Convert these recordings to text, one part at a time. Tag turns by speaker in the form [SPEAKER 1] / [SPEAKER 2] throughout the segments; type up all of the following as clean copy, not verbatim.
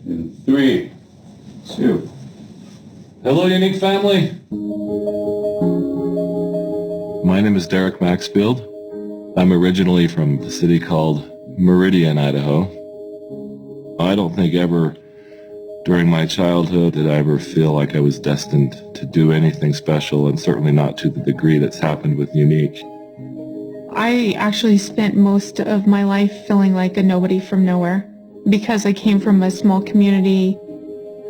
[SPEAKER 1] In 3, 2. Hello, Younique family. My name is Derek Maxfield. I'm originally from the city called Meridian, Idaho. I don't think ever during my childhood did I ever feel like I was destined to do anything special, and certainly not to the degree that's happened with Younique.
[SPEAKER 2] I actually spent most of my life feeling like a nobody from nowhere. Because I came from a small community,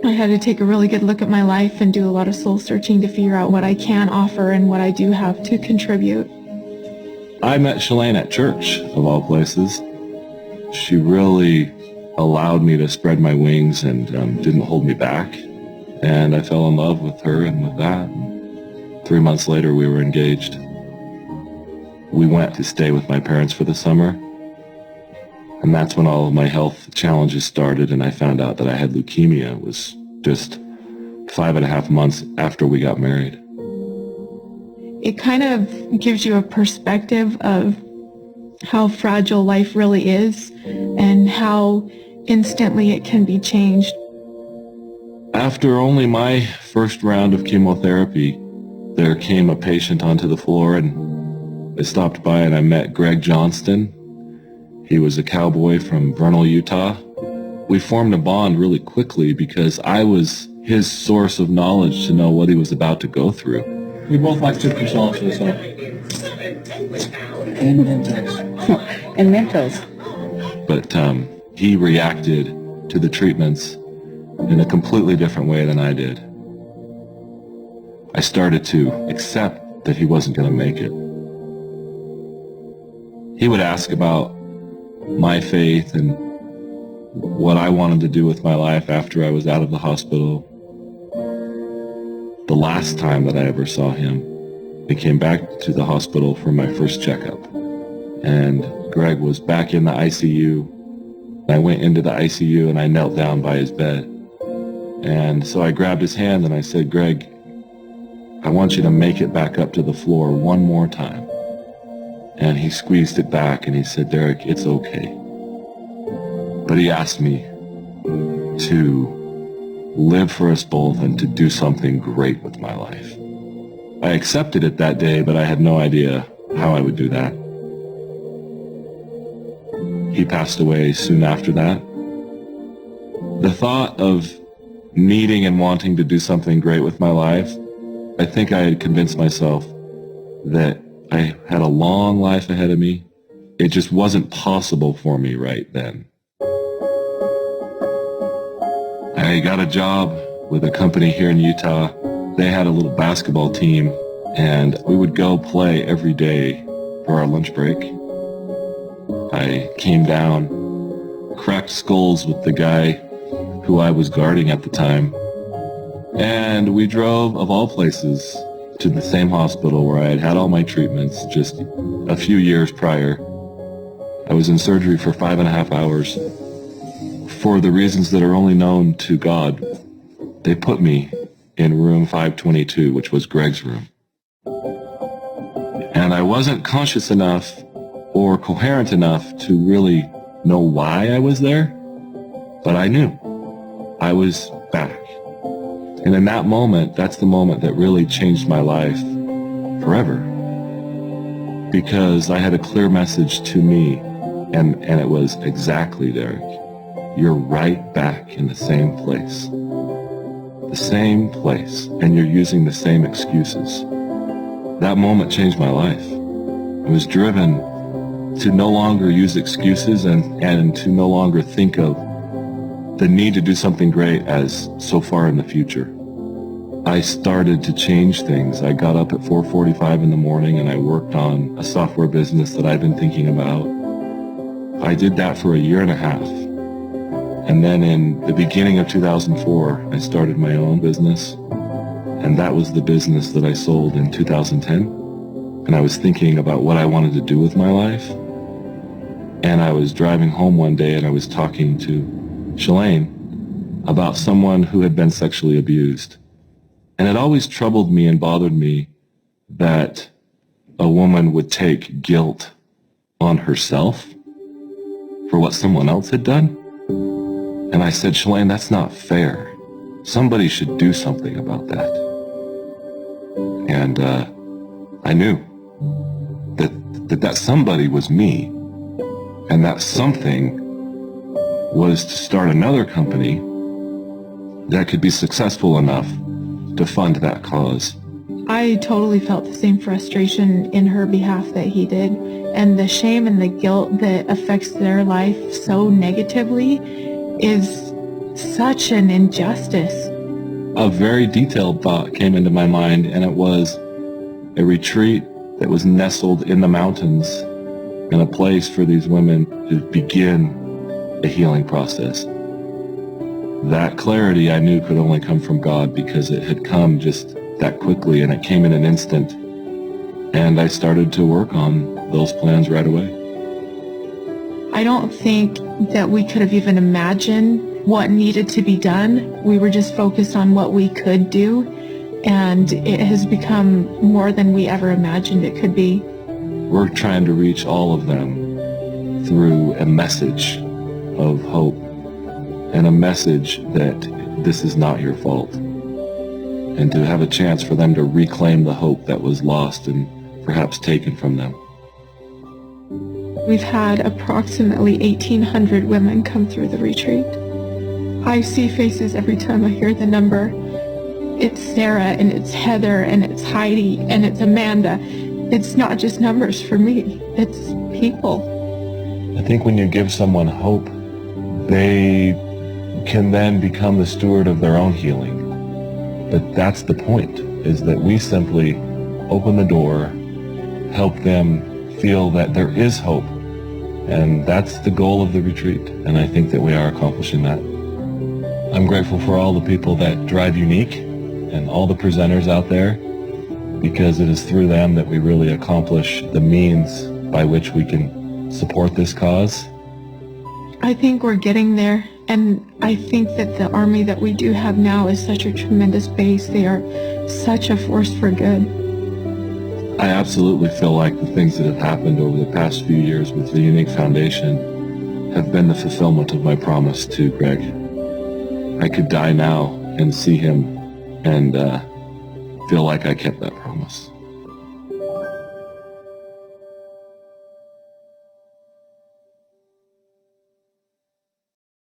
[SPEAKER 2] I had to take a really good look at my life and do a lot of soul searching to figure out what I can offer and what I do have to contribute.
[SPEAKER 1] I met Shalane at church, of all places. She really allowed me to spread my wings and didn't hold me back. And I fell in love with her and with that. And 3 months later, we were engaged. We went to stay with my parents for the summer. And that's when all of my health challenges started, and I found out that I had leukemia. It was just 5.5 months after we got married.
[SPEAKER 2] It kind of gives you a perspective of how fragile life really is and how instantly it can be changed.
[SPEAKER 1] After only my first round of chemotherapy, there came a patient onto the floor, and I stopped by and I met Greg Johnston. He was a cowboy from Vernal, Utah. We formed a bond really quickly because I was his source of knowledge to know what he was about to go through.
[SPEAKER 3] We both like to consult for so. And Mentos. And Mentos.
[SPEAKER 1] But he reacted to the treatments in a completely different way than I did. I started to accept that he wasn't going to make it. He would ask about my faith and what I wanted to do with my life after I was out of the hospital. The last time that I ever saw him, I came back to the hospital for my first checkup. And Greg was back in the ICU. I went into the ICU and I knelt down by his bed. And so I grabbed his hand and I said, Greg, I want you to make it back up to the floor one more time. And he squeezed it back and he said, Derek, it's okay. But he asked me to live for us both and to do something great with my life. I accepted it that day, but I had no idea how I would do that. He passed away soon after that. The thought of needing and wanting to do something great with my life, I think I had convinced myself that I had a long life ahead of me. It just wasn't possible for me right then. I got a job with a company here in Utah. They had a little basketball team, and we would go play every day for our lunch break. I came down, cracked skulls with the guy who I was guarding at the time, and we drove, of all places, to the same hospital where I had had all my treatments just a few years prior. I was in surgery for 5.5 hours. For the reasons that are only known to God, they put me in room 522, which was Greg's room. And I wasn't conscious enough or coherent enough to really know why I was there, but I knew I was back. And in that moment, that's the moment that really changed my life forever. Because I had a clear message to me, and it was exactly, Derek, you're right back in the same place. The same place, and you're using the same excuses. That moment changed my life. I was driven to no longer use excuses and to no longer think of the need to do something great as so far in the future. I started to change things. I got up at 4:45 in the morning and I worked on a software business that I'd been thinking about. I did that for 1.5 years. And then in the beginning of 2004, I started my own business. And that was the business that I sold in 2010. And I was thinking about what I wanted to do with my life. And I was driving home one day and I was talking to Shalane about someone who had been sexually abused. And it always troubled me and bothered me that a woman would take guilt on herself for what someone else had done. And I said, Shalane, that's not fair. Somebody should do something about that. And I knew that somebody was me, and that something was to start another company that could be successful enough to fund that cause.
[SPEAKER 2] I totally felt the same frustration in her behalf that he did, and the shame and the guilt that affects their life so negatively is such an injustice.
[SPEAKER 1] A very detailed thought came into my mind, and it was a retreat that was nestled in the mountains, and a place for these women to begin a healing process. That clarity I knew could only come from God, because it had come just that quickly, and it came in an instant. And I started to work on those plans right away.
[SPEAKER 2] I don't think that we could have even imagined what needed to be done. We were just focused on what we could do, and it has become more than we ever imagined it could be.
[SPEAKER 1] We're trying to reach all of them through a message of hope, and a message that this is not your fault, and to have a chance for them to reclaim the hope that was lost and perhaps taken from them.
[SPEAKER 2] We've had approximately 1,800 women come through the retreat. I see faces every time I hear the number. It's Sarah, and it's Heather, and it's Heidi, and it's Amanda. It's not just numbers for me, it's people.
[SPEAKER 1] I think when you give someone hope, they can then become the steward of their own healing. But that's the point, is that we simply open the door, help them feel that there is hope. And that's the goal of the retreat. And I think that we are accomplishing that. I'm grateful for all the people that drive Younique and all the presenters out there, because it is through them that we really accomplish the means by which we can support this cause.
[SPEAKER 2] I think we're getting there, and I think that the army that we do have now is such a tremendous base. They are such a force for good.
[SPEAKER 1] I absolutely feel like the things that have happened over the past few years with the Younique Foundation have been the fulfillment of my promise to Greg. I could die now and see him and feel like I kept that promise.